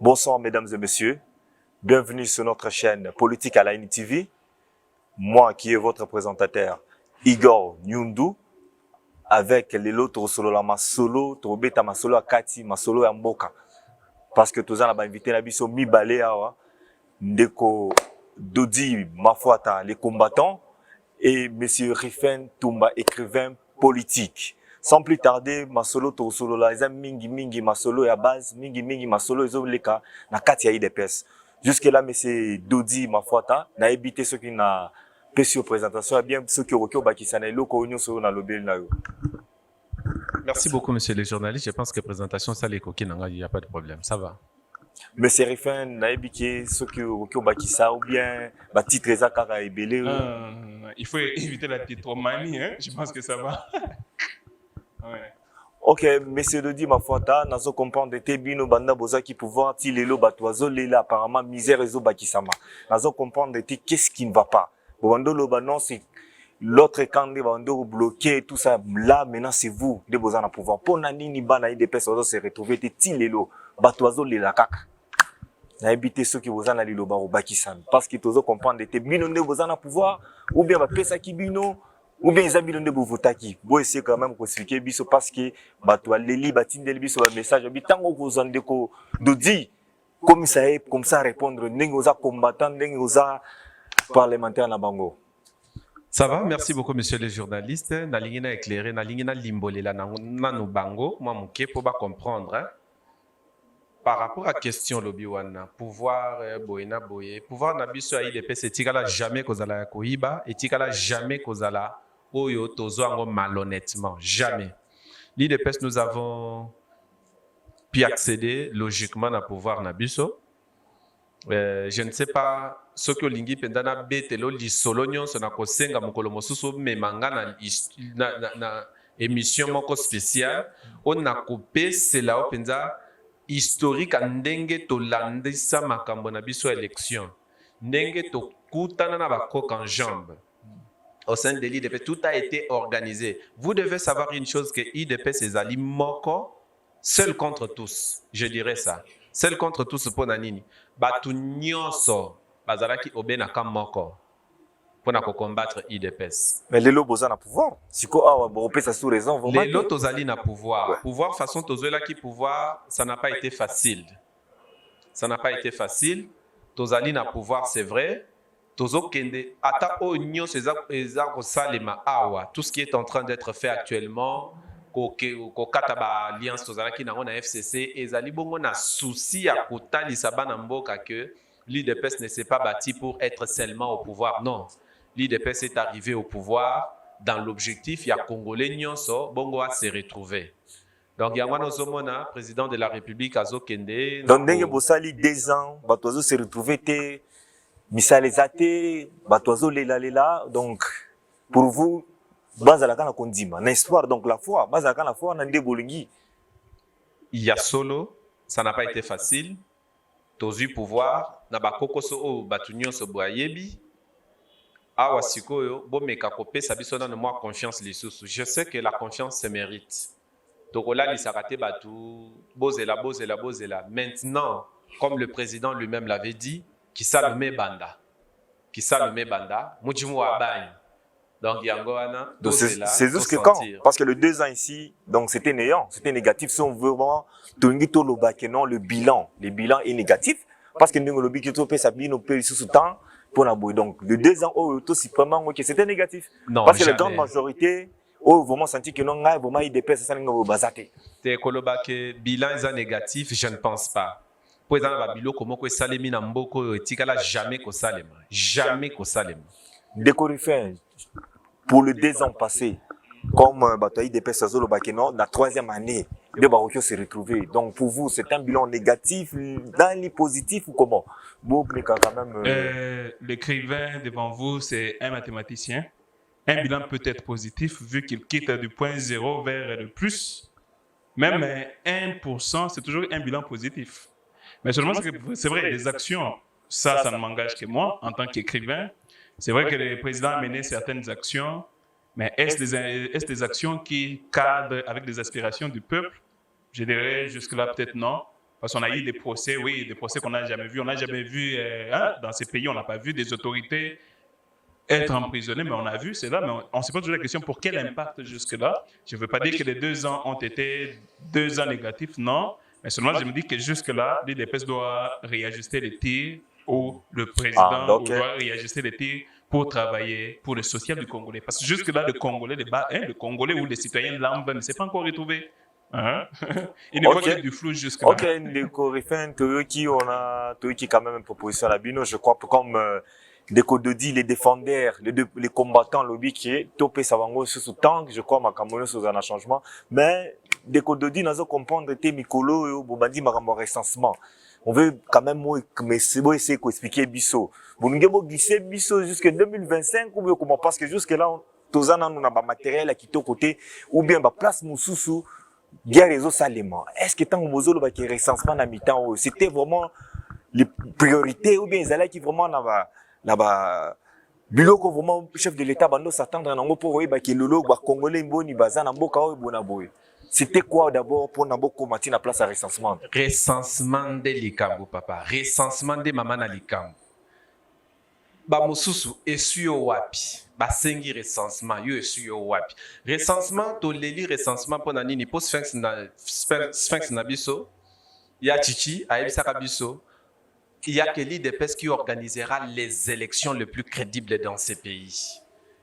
Bonsoir mesdames et messieurs, bienvenue sur notre chaîne Politique à la TV. Moi qui est votre présentateur Igor Nyundu, avec les autres solo la masolo, trobeta masolo akati, masolo ya mboka. Parce que tous en invité na biso mibale awa, ndeko Dodi Mafuata, les combattants, et monsieur Rifen Tumba, écrivain politique. Sans plus tarder, masolo to solo la eza mingi masolo ya base, mingi masolo ezo leka na kati ya IDPS. Jusque là monsieur Dodi Mafuata na évité ceux qui na pesio présentation bien ceux qui okyo bakisana eloko onyo so na lobel na yo. Merci beaucoup monsieur le journaliste, je pense que présentation ça les coquines il n'y a pas de problème, ça va. Monsieur Rifen na évité ceux qui okyo bakisa ou bien ba titre eza kaka ebele. Il faut éviter la titromanie, hein? Je pense que ça va. Ouais. Ok, monsieur Dodi Mafuata, nazo comprendre te bino banda boza qui pouvoir ti lelo batoizo lela apparemment misère ezo bakisama. Nazo comprendre te qu'est-ce qui ne va pas. Bando lo non c'est l'autre camp de bando bloqué tout ça là maintenant c'est vous de boza na pouvoir. Pona nini bana IDPS ozo se retrouver te ti lelo batoizo lela kaka. Na habité ceux qui boza na lelo ba bakisama parce que tozo comprendre te bino de boza na pouvoir ou bien ba pesa ki bino. Ou bien ils ont de votaki. Bon, essayer quand même de expliquer biso parce que bato leli batindeli biso ba message bitango kozande ko dodi comme ça répondre ndenge oza combattant ndenge oza parlementaire na bango. Ça va, merci beaucoup monsieur le journaliste. Na lingina éclairé, na lingina limbolela na no bango, moi moké pour ba comprendre. Hein? Par rapport à question lobi wana, pouvoir boyena boye, pouvoir na biso a IDPS etikala jamais kozala koiba, etikala jamais kozala oyo tozo ango malhonnêtement, jamais. L'IDPS nous avons pu accéder logiquement à pouvoir na biso. Je ne sais pas ce que lingi pendana betelo li solonyon sona kosenga mokolo mosusu me mangana na émission moko spéciale on a coupé c'est là penza historique ndenge to landisa makambo na biso élection ndenge to kutana na bakok en jambe. Au sein de l'IDPS, tout a été organisé. Vous devez savoir une chose que l'IDPS est ali moko, seul contre tous. Je dirais ça. Seul contre tous pour Nanini. Batu nyonso, bazalaki obenaka moko. Pour combattre l'IDPS. Mais les lobos na pouvoir. Si quoi awa bon pesa sous raison vraiment. Les lotos ali na pouvoir. Ouais. Pouvoir façon tozoela qui pouvoir, ça n'a pas été facile. Ça n'a pas été facile. Tozali na pouvoir, c'est vrai. Tozo kende ata onyo eza ko salema awa tout ce qui est en train d'être fait actuellement ko kataba alliance tozalaki na FCC ezali bongo na souci ya kotalisa bana mboka que l'IDPS ne s'est pas bâti pour être seulement au pouvoir. Non, l'IDPS est arrivé au pouvoir dans l'objectif ya congolais nyonso bongo a se retrouver. Donc yango nozomona président de la République azokende donc ndenge bosali 2 ans batozo se retrouver te misalezate batozo lela donc pour vous bazalaka na kondima na espoir donc la foi bazalaka na foi na nde bolingi. Il y a solo ça n'a pas été facile tozu pouvoir na bakokoso o batunyonso boyebi awa sikoyo bomeka kopesa biso na moi confiance lisusu. Je sais que la confiance se mérite tokola lisakate batu bozela. Maintenant comme le président lui-même l'avait dit qui salome banda mujimu wa bani donc yangoana c'est juste que quand parce que le 2 ans ici donc c'était néant, c'était négatif si on veut vraiment tongi to lobake non le bilan est négatif parce que ndingo lobi ki to pesa bino pe sous temps pour la boy donc le 2 ans oh to si vraiment que c'était négatif non, parce que la grande majorité oh vraiment senti que non ngai vraiment IDPS ça ngo bazate te kolobake bilan est négatif je ne pense pas. Jamais pour le 2 ans passés, comme Bataille des Pessazolo Bakeno, la 3e année, de Barokyo s'est retrouvé. Donc pour vous, c'est un bilan négatif, dans les positifs ou comment? L'écrivain devant vous, c'est un mathématicien. Un bilan peut être positif vu qu'il quitte du point 0 vers le plus. Même 1%, c'est toujours un bilan positif. Mais seulement, c'est vrai, les actions, ça ne m'engage que moi, en tant qu'écrivain. C'est vrai que le président a mené certaines actions, mais est-ce des actions qui cadrent avec les aspirations du peuple? Je dirais jusque-là peut-être non. Parce qu'on a eu des procès, oui, des procès qu'on n'a jamais vus. On n'a jamais vu, dans ces pays, on n'a pas vu des autorités être emprisonnés, mais on a vu cela, mais on se pose toujours la question pour quel impact jusque-là. Je ne veux pas dire que les 2 ans ont été 2 ans négatifs, non, mais seulement je me dis que jusque-là, l'IDPS doit réajuster les tirs ou le président doit réajuster les tirs pour travailler pour le social du Congolais. Parce que jusque-là, le Congolais, le Congolais ou les citoyens lambda ne s'est pas encore retrouvé. Hein? Il ne faut qu'il y ait du flou jusque-là. Ok, les Corifin, qui on a, qui quand même une proposition à la Bino, je crois, comme des Kododi, les défendeurs, les combattants, lobby qui est topé savango sous tank, je crois, ma Cameroun sous un changement, mais des Kododi, nous comprendre que Mikolo et Bobandi marambo recensement. On veut quand même, mais c'est bon essayer d'expliquer Bisso. Vous nous avez glissé Bisso jusqu'en 2025 ou bien comment, parce que jusque là, tous en nous avons matériel qui est au côté, ou bien, place Moussoussou, bien réseau salement. Est-ce que tant que vous avez le recensement à mi-temps, c'était vraiment les priorités ou bien ils allaient qui vraiment là-bas, biloko vraiment chef de l'État bando s'attendre à nango pour que le lolo congolais mboni baza na mboka o bona boy. C'était quoi d'abord pour nabo combattre la place à recensement? Recensement de likambo papa, recensement de mama na likambo. Ba mosusu esuyo wapi? Ba sengi recensement yo esuyo wapi? Recensement to leli recensement pona nini po Sphinx na biso ya chichi ayebisaka biso. Il y a que l'IDPS qui organisera les élections les plus crédibles dans ces pays.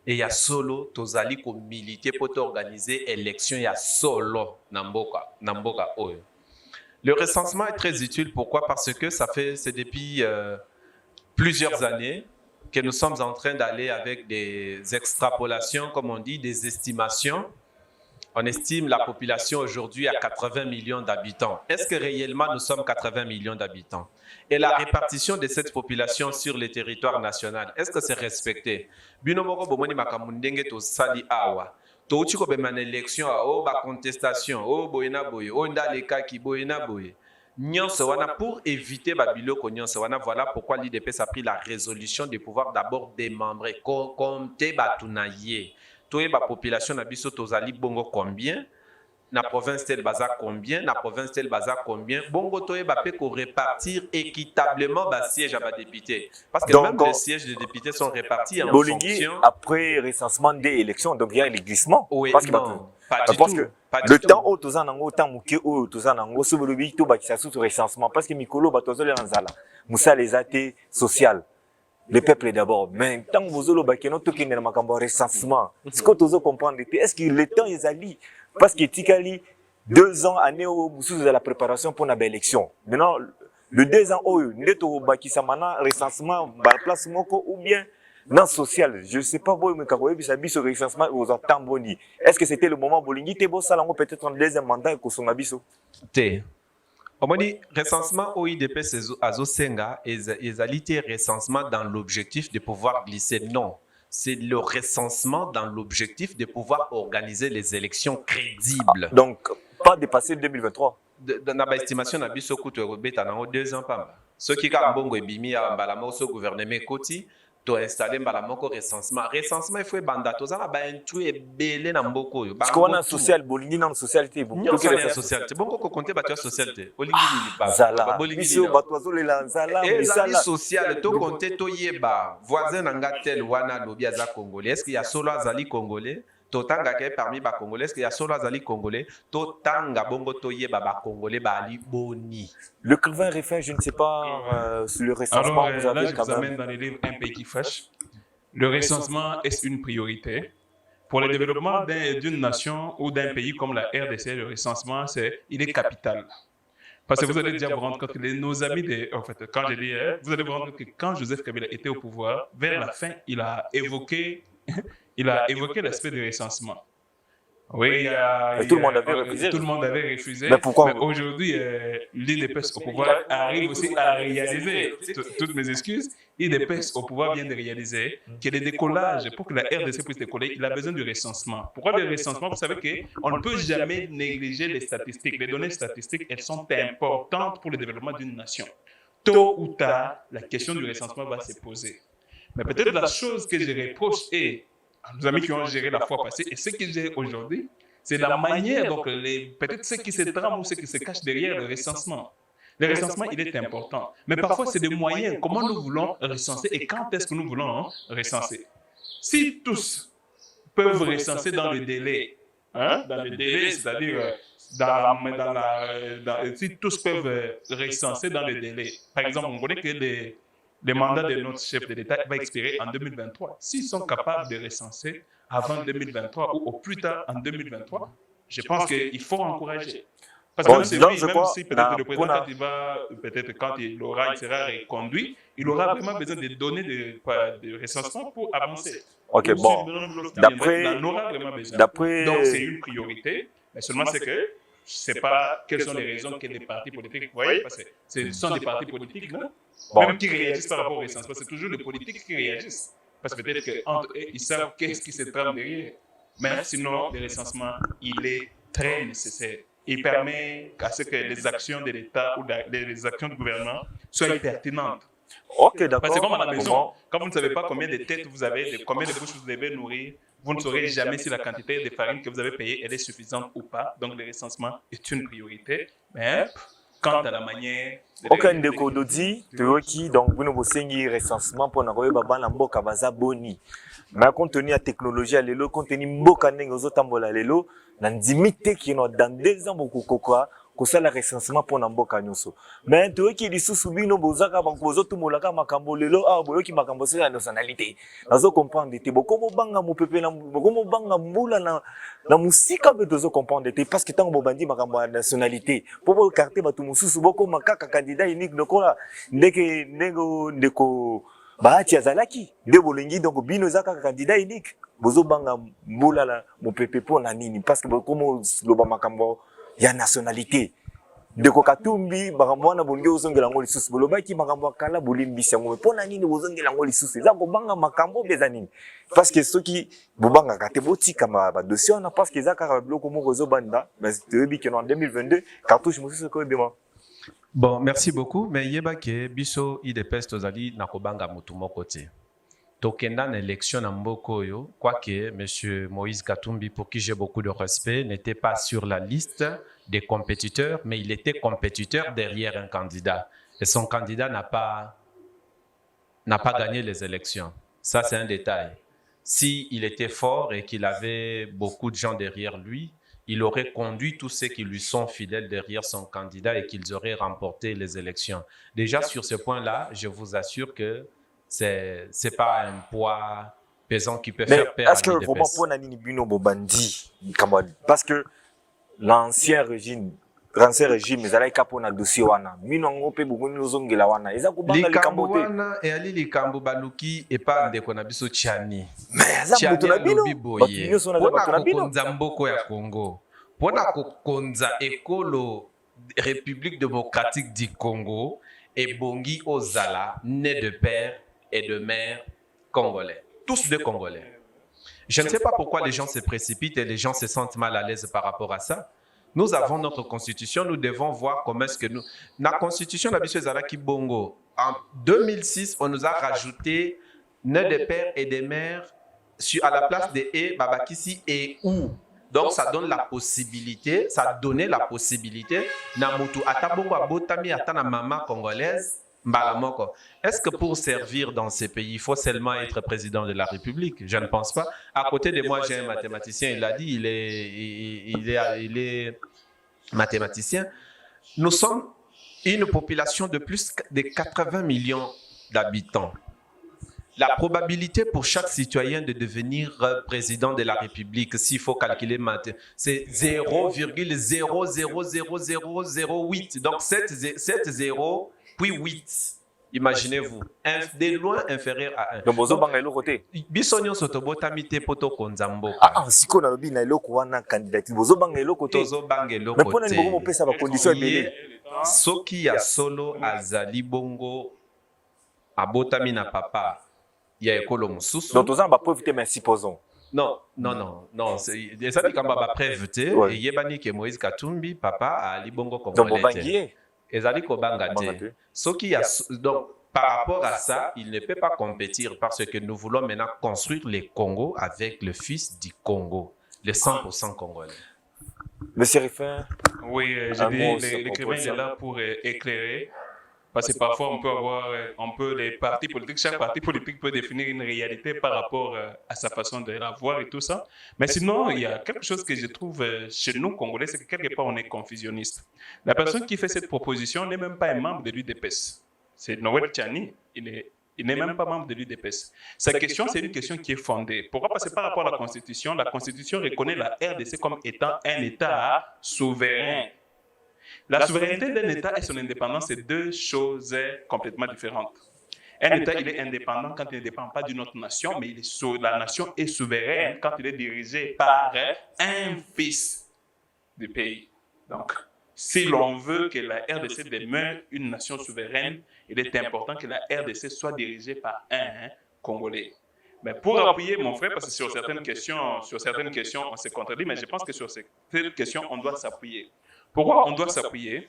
Et il y a solo, tozali ko militer pour organiser élections, il y a solo namboka oyo. Le recensement est très utile, pourquoi? Parce que c'est depuis plusieurs années que nous sommes en train d'aller avec des extrapolations, comme on dit, des estimations. On estime la population aujourd'hui à 80 millions d'habitants. Est-ce que réellement nous sommes 80 millions d'habitants? Et la répartition de cette population sur le territoire national, est-ce que c'est respecté? Binomoko bomoni makamundenge to sali awa. To uchiko bema na élection o ba contestation o boyena boye o ndaleka ki boyena boye. Nyonso wana pour éviter ba biloko nyonso wana, voilà pourquoi l'IDPS a pris la résolution de pouvoir d'abord démembrer compter batunaye. Toi la population na biso tozali bongo combien? Na province tel baza combien? Na province tel baza combien? Bongo toi ba peut répartir équitablement ba siège à ba député. Parce que donc, même les sièges des députés sont répartis en fonction. Après recensement des élections, donc il y a les glissements. Oui, parce non, pas du parce tout. Que pas le du temps tout. où tous en ango, temps mouké où tous en ango, sous le bito ba qui s'assout au recensement parce que Mikolo batozole lanzala. Moussa les athées sociales. Le peuple est d'abord. Mais tant que vous avez un recensement, ce que vous comprendre, est-ce que le temps est allé? Parce que Tikali, 2 ans, année où vous avez la préparation pour une élection. Maintenant, le 2 ans, où vous avez recensement, place ou bien dans le social. Je ne sais pas, vous avez ce recensement, vous entendez boni. Est-ce que c'était le moment où vous avez peut-être un deuxième mandat que vous avez fait? On dit recensement au IDPS Azosenga et recensement dans l'objectif de pouvoir glisser. Non, c'est le recensement dans l'objectif de pouvoir organiser les élections crédibles. Donc, pas dépasser 2023. Dans ma estimation, na biso kutu ebeta na 2 ans pamba. Ceux qui ka mbongo ebimi ya mbala mo so gouvernement koti to installer mbala moko recensement. Recensement il faut banda to za ba intu ebele na mboko yo. Parce qu'on a social bolingi na socialité beaucoup de socialité. Bongo ko compter ba socialité. Olingi ni ba. Zala. Biso batwazo le lanzala misala social to compter to yeba. Voisin nga tel wana lobi aza congolais. Est-ce qu'il y a solo azali congolais? Totanga ke parmi ba congolais, est-ce qu'il y a solo azali congolais? Totanga bongo toye ba congolais ba ali boni. Le Calvin Réfin, je ne sais pas sur le recensement. Alors, là, je vous amène dans les livres Un pays qui fâche. Le recensement est une priorité. Pour le développement d'une nation ou d'un pays comme la RDC, le recensement, il est capital. Parce que vous allez déjà vous rendre compte que nos amis, en fait, quand je dis, vous allez vous rendre compte que quand Joseph Kabila était au pouvoir, vers la fin, il a évoqué l'aspect du recensement. Oui, tout le monde avait refusé. Tout le monde avait refusé. Mais pourquoi? Mais aujourd'hui, l'IDPS au pouvoir arrive aussi à réaliser, toutes mes excuses, l'IDPS au pouvoir vient de réaliser que le décollage, pour que la RDC puisse décoller, il a besoin du recensement. Pourquoi le recensement? Vous savez qu'on ne peut jamais négliger les statistiques. Les données statistiques, elles sont importantes pour le développement d'une nation. Tôt ou tard, la question du recensement va se poser. Mais peut-être la chose que je reproche est nos amis qui ont géré la fois passée et ceux qui gèrent aujourd'hui, c'est la manière, donc peut-être ceux qui se trament ou ceux qui se cachent derrière le recensement. Le recensement, il est important. Mais parfois, c'est des moyens. Comment nous voulons recenser et quand est-ce que nous voulons recenser? Si tous peuvent recenser dans le délai, dans le délai, c'est-à-dire si tous peuvent recenser dans le délai. Par exemple, on connaît que les mandats de notre chef de l'État va expirer en 2023. S'ils sont capables de recenser avant 2023 ou au plus tard en 2023, je pense qu'il faut encourager. Parce que même si peut-être le président, quand il sera reconduit, il aura vraiment besoin de donner de recensement pour avancer. Ok, bon. D'après... Donc, c'est une priorité, mais seulement c'est que je ne sais pas quelles sont les raisons que les partis politiques, vous voyez, parce que ce sont des partis politiques, non? Bon. Même qui réagissent par rapport au recensement, c'est toujours les politiques qui réagissent. Parce que peut-être qu'entre eux, ils savent qu'est-ce qui se trame derrière. Mais sinon, le recensement, il est très nécessaire. Il permet à ce que les actions de l'État ou les actions du gouvernement soient pertinentes. Ok, d'accord. Parce que comme à la maison, quand vous ne savez pas combien de têtes vous avez, combien de bouches vous devez nourrir, vous ne saurez jamais si la quantité de farine que vous avez payée elle est suffisante ou pas. Donc le recensement est une priorité. Mais quant à la manière... Ok, ndeko dodi, toyoki, donc vous nous avez recensement pour nous avoir un mboka baza boni. Mais compte tenu de la technologie à l'élo, compte tenu de mboka neng aux autres à l'élo, n'andimite qui dans 2 ans beaucoup quoi. Que ça le recensement pour n'amboka nyoso. Mais tu vois qui dit sous bino bozaka bankozo tout molaka makambo lelo boyo ki makambo c'est la nationalité. Nazo comprendre te boko banga mo pepe na boko banga mbula na musika be dozo comprendre te parce que tant bobandi makambo nationalité. Pour carte batu mususu boko makaka candidat unique dokola ndeko bahati azalaki de bolengi donc bino zaka candidat unique. Bozo banga mbula la mo pepe pour na nini parce que boko mo loba makambo ya nationalité de Kokatumbi bakamwana bonge ozongela ngo lisusu bolobaki makambo kala bolimbisa ngo pona nini ozongela ngo lisusu za kobanga makambo beza nini parce que ceux qui bobanga kate botika ba dossier on a parce que za kaka bloko moko zobanda mais tebi que en 2022 cartouche mususu ko bima. Bon, merci beaucoup mais yeba ke biso IDPS tozali na kobanga mutu moko te. Tokenda na élection na mboko yo, quoique M. Moïse Katumbi, pour qui j'ai beaucoup de respect, n'était pas sur la liste des compétiteurs, mais il était compétiteur derrière un candidat. Et son candidat n'a pas gagné les élections. Ça, c'est un détail. S'il était fort et qu'il avait beaucoup de gens derrière lui, il aurait conduit tous ceux qui lui sont fidèles derrière son candidat et qu'ils auraient remporté les élections. Déjà, sur ce point-là, je vous assure que c'est pas un poids pesant qui peut faire peur à l'IDPS. Est-ce que vraiment pour Nanini Bino Bobandi, parce que l'ancien régime ils allaient capo na dossier wana minongo pe buguni lozongela wana eza kubanga likambo te wana e ali likambo baluki e pa ndeko na biso Tchani mais eza mutu na bino batunyo sona za mutu na bino konza mboko ya Congo pona kokonza ekolo République démocratique du Congo et bongi ozala né de père et de mère congolais, tous deux congolais. Je ne sais pas pourquoi les gens se précipitent et les gens se sentent mal à l'aise par rapport à ça. Nous avons notre constitution, nous devons voir comment est-ce que nous... La constitution de M. Zalaki Bongo, en 2006, on nous a rajouté né de père et de mère à la place de E, Babakisi et ou. Donc, ça donne la possibilité, ça a donné la possibilité, Namutu Atabongo Abotami Atana maman congolaise, Mbalamoko. Est-ce que pour servir dans ces pays, il faut seulement être président de la République? Je ne pense pas. À côté de moi, j'ai un mathématicien, il l'a dit, il est mathématicien. Nous sommes une population de plus de 80 millions d'habitants. La probabilité pour chaque citoyen de devenir président de la République, s'il faut calculer, c'est 0,0000008. Donc 7 0 puis 8. Imaginez-vous, de loin inférieur à 1. Donc, vous avez un côté. Bisonyo sotobotamite poto konzambo. Ah, si on a bien le wana candidat, vous avez un côté. Mais pour nous, vous pouvez savoir condition de soki ya solo azali bongo abotami na papa ya ekolo mususu. Donc, vous avez preuve, mais supposons. Non. Ça dit qu'on va preuve, et yebani ke Moïse Katumbi, papa, ali bongo congolais. Ezali kobanga te. Donc, par rapport à ça, il ne peut pas compétir parce que nous voulons maintenant construire le Congo avec le fils du Congo, le 100% congolais. Monsieur Riffin, Oui, j'ai Un mot dit, sur l'écrivain il est proposition. là pour éclairer. Parce que parfois, on peut avoir les partis politiques. Chaque parti politique peut définir une réalité par rapport à sa façon de la voir et tout ça. Mais sinon, il y a quelque chose que je trouve chez nous, Congolais, c'est que quelque part, on est confusionniste. La personne qui fait cette proposition n'est même pas un membre de l'UDPS. C'est Noël Tchani. Il n'est même pas membre de l'UDPS. Sa question, c'est une question qui est fondée. Pourquoi? Parce que par rapport à la Constitution reconnaît la RDC comme étant un État souverain. La souveraineté d'un État et son indépendance, c'est deux choses complètement différentes. Un État, il est indépendant quand il ne dépend pas d'une autre nation, mais la nation est souveraine quand il est dirigé par un fils du pays. Donc, si l'on veut que la RDC demeure une nation souveraine, il est important que la RDC soit dirigée par un Congolais. Mais pour appuyer mon frère, parce que sur certaines questions, on se contredit, mais je pense que sur certaines questions, on doit s'appuyer. Pourquoi on doit s'appuyer?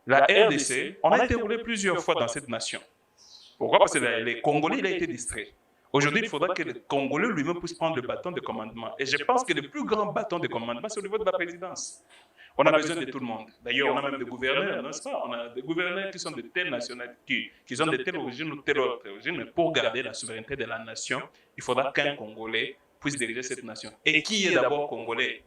La RDC, on a été roulé plusieurs fois dans cette nation. Pourquoi? Parce que les Congolais, il a été distrait. Aujourd'hui, il faudra que le Congolais lui-même puisse prendre le bâton de commandement. Et je pense que le plus grand bâton de commandement, c'est au niveau de la présidence. On a besoin de tout le monde. D'ailleurs, on a même des gouverneurs, n'est-ce pas? On a des gouverneurs qui sont de telle nationalité, qui sont de telle origine ou telle autre origine. Mais pour garder la souveraineté de la nation, il faudra qu'un Congolais puisse diriger cette nation. Et qui est d'abord Congolais?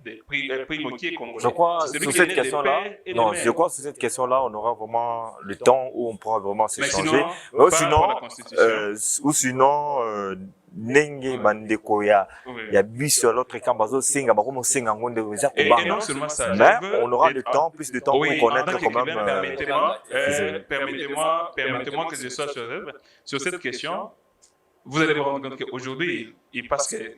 Primo, qui est Congolais? Je crois sur cette question-là, non, je crois sur cette question-là, on aura vraiment le temps où on pourra vraiment s'échanger. Ou sinon, ndenge bandeko ya biso l'autre camp bazo singa bakomo singa ngonde za kubanga. Et non seulement ça, mais on aura le temps, plus de temps pour connaître quand même. Permettez-moi que je sois sur cette question. Vous allez vous rendre compte qu'aujourd'hui,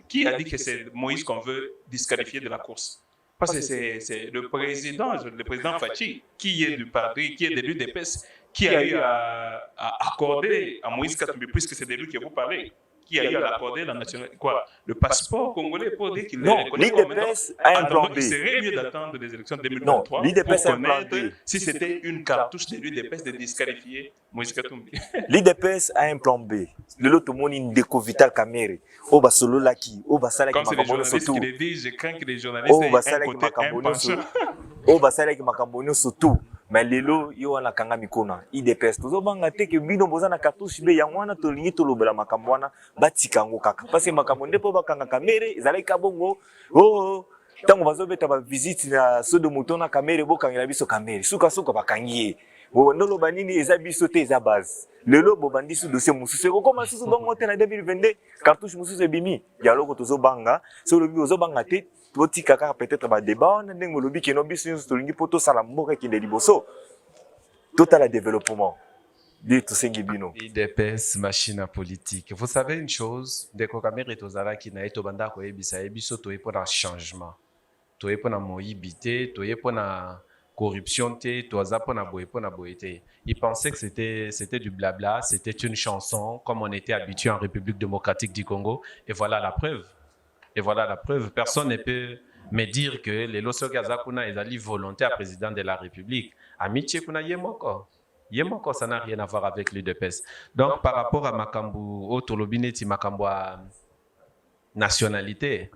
qui a dit que c'est Moïse qu'on veut disqualifier de la course? Parce que c'est le président Fachi, qui est du parti, qui est de l'UDPS, qui a eu à accorder à Moïse Katumbi, puisque c'est de lui que vous parlez, qui a eu à accorder le passeport congolais pour dire qu'il est reconnu. L'IDPS a un plan B. Il serait mieux d'attendre les élections de 2023 pour connaître si c'était une cartouche de l'UDPS de disqualifier Moïse Katumbi. L'IDPS a un plan B. L'autre monde est Ndeko Vital Kamerhe. Au Basolo Laki, au Basala Comme c'est les journalistes qui le disent, je crains que les journalistes aient un côté impatient. Au Basala qui Makambono surtout. Mais lelo yo wana kanga mikona IDPS tozo banga te ke bino boza na cartouche be yangwana to lingi to lobela makambwana batika ngo kaka parce que makambo ndepo bakanga Kamerhe ezalaki kabongo tango bazobeta ba visite na sodo mutona Kamerhe bokangela biso Kamerhe suka bakangi ndolo banini eza biso te eza base lelo bobandi su dossier mususu kokoma susu bango te na 2022 cartouche mususu ebimi ya loko tozo banga so lobi ozo banga te Poti kaka peut-être ba débat on ndenge lobi ke no biso to lingi poto sala mboka ki liboso total développement dit to sengi bino IDPS machine politique. Vous savez une chose, Ndeko Kamerhe tozala ki na eto banda ko ebisa ebiso to epo na changement. To epo na moibité, to epo na corruption te, to azapo na boete. Il pensait que c'était du blabla, c'était une chanson comme on était habitué en République démocratique du Congo et voilà la preuve. Et voilà la preuve. Personne ne peut me dire que les Losogaza kuna est volontaire président de la République. Amitié kuna yemoko. Yemoko, ça n'a rien à voir avec l'UDPS. Donc, par rapport à Makambu, au Tolobineti Makambu à nationalité,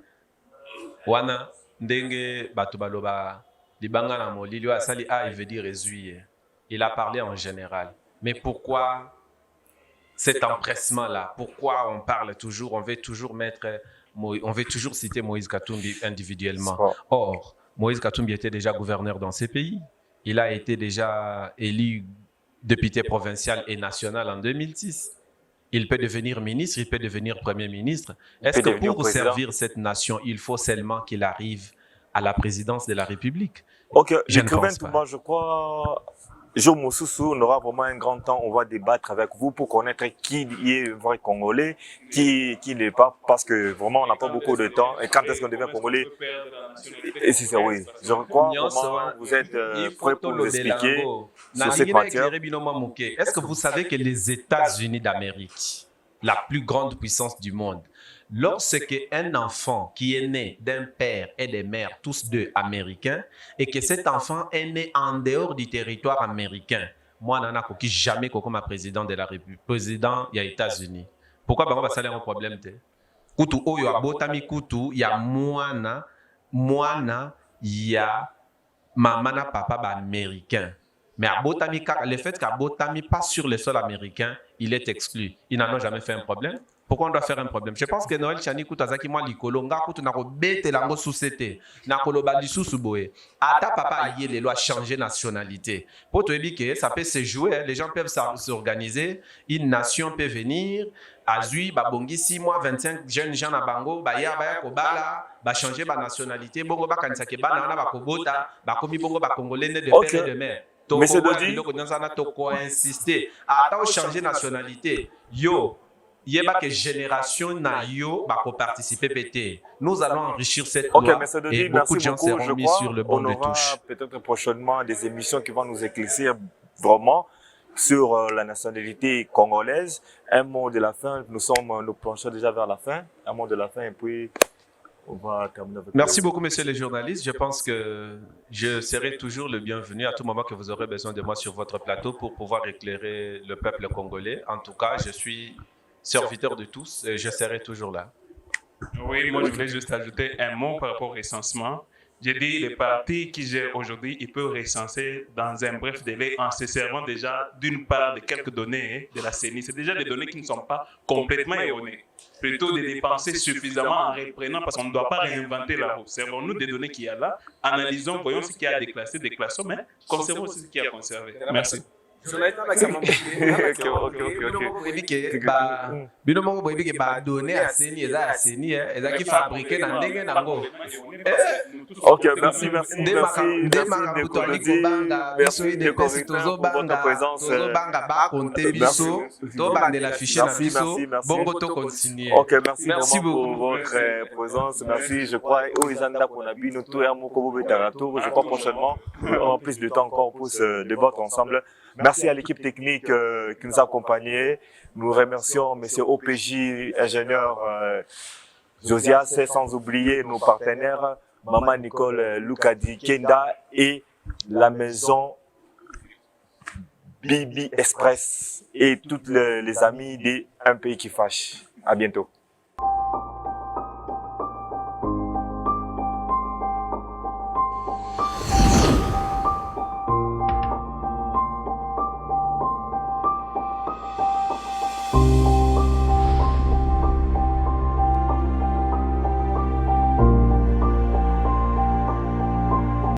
wana ndenge batubaloba libanga na molili wa sali a il veut dire résuyer. Il a parlé en général. Mais pourquoi cet empressement-là? Pourquoi on parle toujours, on veut toujours citer Moïse Katumbi individuellement. Or, Moïse Katumbi était déjà gouverneur dans ces pays. Il a été déjà élu député provincial et national en 2006. Il peut devenir ministre, il peut devenir premier ministre. Est-ce que pour servir cette nation, il faut seulement qu'il arrive à la présidence de la République? Ok, je crois... Jo Moussousou, on aura vraiment un grand temps, on va débattre avec vous pour connaître qui est vrai Congolais, qui n'est pas, parce que vraiment on n'a pas beaucoup de temps. Et quand est-ce qu'on devient Congolais? Et c'est ça, oui. Je crois comment vous êtes prêts pour nous expliquer sur cette matière. Est-ce que vous savez que les États-Unis d'Amérique, la plus grande puissance du monde, lorsqu'un enfant qui est né d'un père et des mères, tous deux américains, et que cet enfant est né en dehors du territoire américain, moi, je n'ai jamais comme président de la République, président des États-Unis. Pourquoi on va saler un problème? Kutu oyo abotami kutu ya mwana ya maman na papa ba américain. Mais à Botami, le fait qu'à Botami pas sur le sol américain, il est exclu. Ils n'en ont jamais fait un problème. Pourquoi on doit faire un problème? Je pense que Noël Chani Koutazaki moi likolo nga kutu na ko bete lango susete na koloba lisusu boye. Ata papa aye les lois changer nationalité. Pour te dire que ça peut se jouer, les gens peuvent s'organiser, une nation peut venir, azui babongi 6 mois 25 jeunes gens na bango baya kobala ba changer ba nationalité bongo ba kanisa ke bana na ba kobota ba komi bongo ba congolais de père et de mère. Mais c'est de dire Toko insister attends changer nationalité yo yeba que génération na yo ba ko participer pété. Nous allons enrichir cette loi mais c'est de et dire, beaucoup merci de gens beaucoup. seront mis sur le banc de touche. Peut-être prochainement des émissions qui vont nous éclaircir vraiment sur la nationalité congolaise. Un mot de la fin, nous penchons déjà vers la fin. Un mot de la fin et puis on va terminer avec Merci beaucoup, messieurs les journalistes. Je pense que je serai toujours le bienvenu à tout moment que vous aurez besoin de moi sur votre plateau pour pouvoir éclairer le peuple congolais. En tout cas, je suis serviteur de tous et je serai toujours là. Oui, moi je voulais juste ajouter un mot par rapport au recensement. J'ai dit, les partis qui gèrent aujourd'hui, ils peuvent recenser dans un bref délai en se servant déjà d'une part de quelques données de la CENI. C'est déjà des données qui ne sont pas complètement erronées. Plutôt de dépenser suffisamment en reprenant parce qu'on ne doit pas réinventer la roue. Servons-nous des données qu'il y a là, analysons, voyons ce qu'il y a à déclasser, déclassons, mais conservons aussi ce qu'il y a à conserver. Merci. Bino moko boyebi ke ba donner à Seni eza à Seni eza ki fabriquer na ndenge nango. OK, merci de votre présence. Ba compter biso to bande la fiche na biso bongo to continuer. OK, merci beaucoup pour votre présence. Merci, je crois aux Zanda qu'on a bino to ya moko bobeta tour. Je crois prochainement en plus de temps encore pour se débattre ensemble. Merci à l'équipe technique qui nous a accompagnés. Nous remercions M. OPJ, ingénieur Josias, sans oublier nos partenaires, Maman Nicole Lukadi Kenda et la maison Bibi Express et tous les amis des Un Pays qui Fâche. À bientôt.